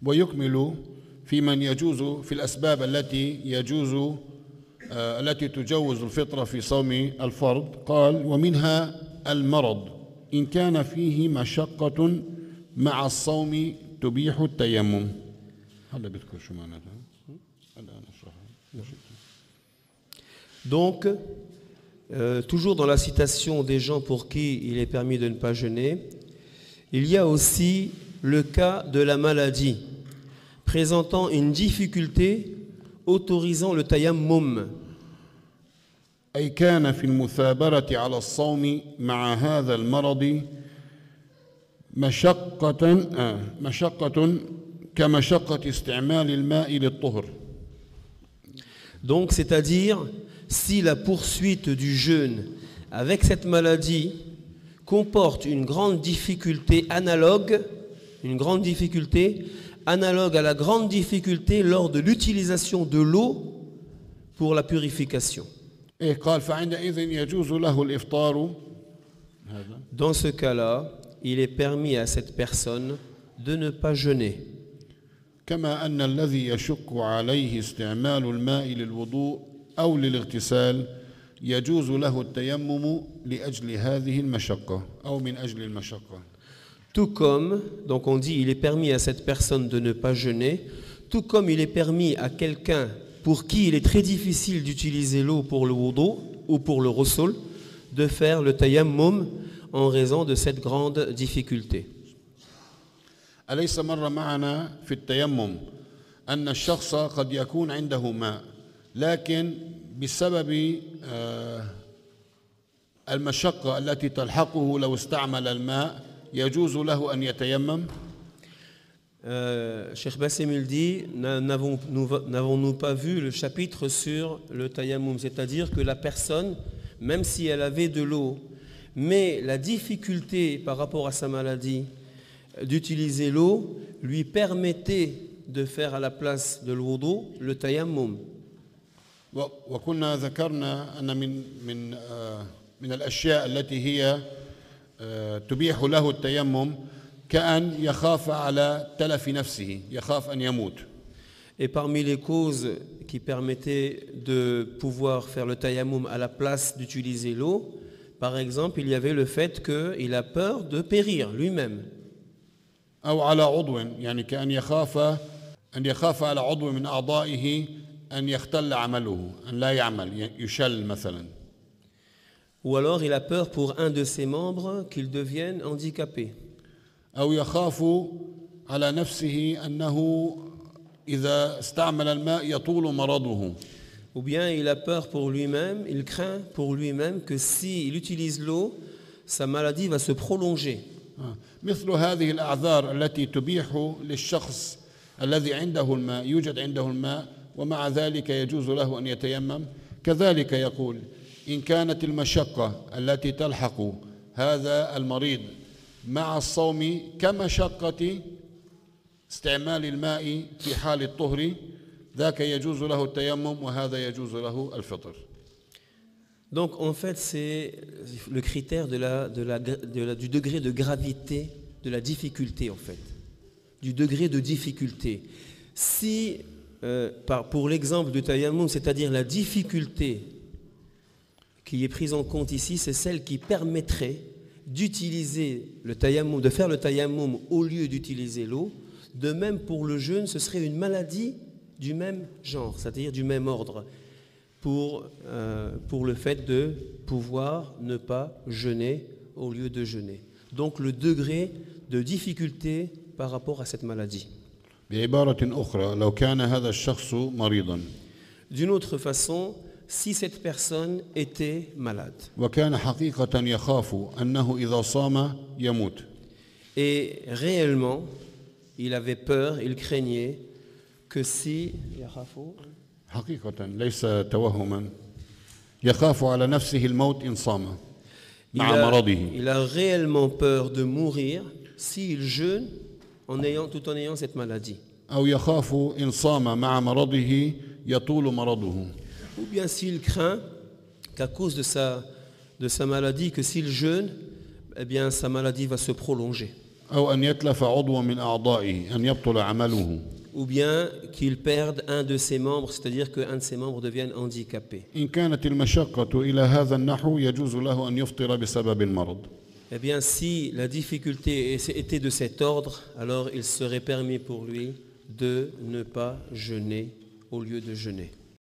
ويكمل في من يجوز في الأسباب التي تجوز الفطرة في صوم الفرض. قال ومنها المرض إن كان فيه مشقة مع الصوم تبيح التيمم. هلا بذكر شو معناتها؟ هلا أنا أشرحها. Donc, toujours dans la citation des gens pour qui il est permis de ne pas jeûner, il y a aussi le cas de la maladie, présentant une difficulté autorisant le tayammum. أي كان في المثابرة على الصوم مع هذا المرض مشقة كمشقة استعمال الماء للطهر. Donc, c'est-à-dire, si la poursuite du jeûne avec cette maladie comporte une grande difficulté analogue à la grande difficulté lors de l'utilisation de l'eau pour la purification. Dans ce cas-là, il est permis à cette personne de ne pas jeûner. كما أن الذي يشق عليه استعمال الماء للوضوء أو للاغتسال يجوز له التيمم لأجل هذه المشقة أو من أجل المشقة. Tout comme, donc on dit, il est permis à cette personne de ne pas jeûner, tout comme il est permis à quelqu'un pour qui il est très difficile d'utiliser l'eau pour le wudu ou pour le ghusl, de faire le tayammum en raison de cette grande difficulté. أليس مر معنا في التيمم أن الشخص قد يكون عنده ماء لكن بسبب المشقة التي تلحقه لو استعمل الماء يجوز له أن يتيمم؟ Cheikh Bassim il dit, n'avons-nous pas vu le chapitre sur le tayammum, c'est-à-dire que la personne, même si elle avait de l'eau, mais la difficulté par rapport à sa maladie d'utiliser l'eau lui permettait de faire à la place de l'wudu le tayammum. وكنا ذكرنا أن من الأشياء التي هي تبيح له التيمم كأن يخاف على تلف نفسه يخاف أن يموت. Et parmi les causes qui permettaient de pouvoir faire le tayammum à la place d'utiliser l'eau, par exemple, il y avait le fait qu'il a peur de périr lui-même. أو على عضو يعني كأن يخاف على عضو من أعضائه أن يختل عمله أن لا يعمل يشل مثلا. Ou alors il a peur pour un de ses membres qu'il devienne handicapé. أو يخاف على نفسه أنه إذا استعمل الماء يطول مرضه. Ou bien il a peur pour lui-même, il craint pour lui-même que s'il utilise l'eau, sa maladie va se prolonger. مثل هذه الأعذار التي تبيح للشخص الذي عنده الماء يوجد عنده الماء ومع ذلك يجوز له أن يتيمم. كذلك يقول إن كانت المشقة التي تلحق هذا المريض مع الصوم كمشقة استعمال الماء في حال الطهر ذاك يجوز له التيمم وهذا يجوز له الفطر. Donc en fait c'est le critère du degré de gravité de la difficulté en fait, du degré de difficulté. Si pour l'exemple du tayammum, c'est-à-dire la difficulté qui est prise en compte ici, c'est celle qui permettrait d'utiliser le tayammum, de faire le tayammum au lieu d'utiliser l'eau. De même pour le jeûne, ce serait une maladie du même genre, c'est-à-dire du même ordre, pour le fait de pouvoir ne pas jeûner au lieu de jeûner. Donc le degré de difficulté par rapport à cette maladie. D'une autre façon, si cette personne était malade et réellement il avait peur, il craignait que si حقيقة ليس توهما يخاف على نفسه الموت إن صام مع مرضه. Il a réellement peur de mourir s'il jeûne tout en ayant cette maladie. أو يخاف إن صام مع مرضه يطول مرضه. Ou bien s'il craint qu'à cause de sa maladie, que s'il jeûne, eh bien sa maladie va se prolonger. أو أن يتلف عضو من أعضائه أن يبطل عمله. ou bien qu'il perde un de ses membres, c'est-à-dire qu'un de ses membres devienne handicapé. إن كانت المشقة إلى هذا النحو يجوز له أن يفطر بسبب المرض. Eh bien, si la difficulté était de cet ordre, alors il serait permis pour lui de ne pas jeûner au lieu de jeûner.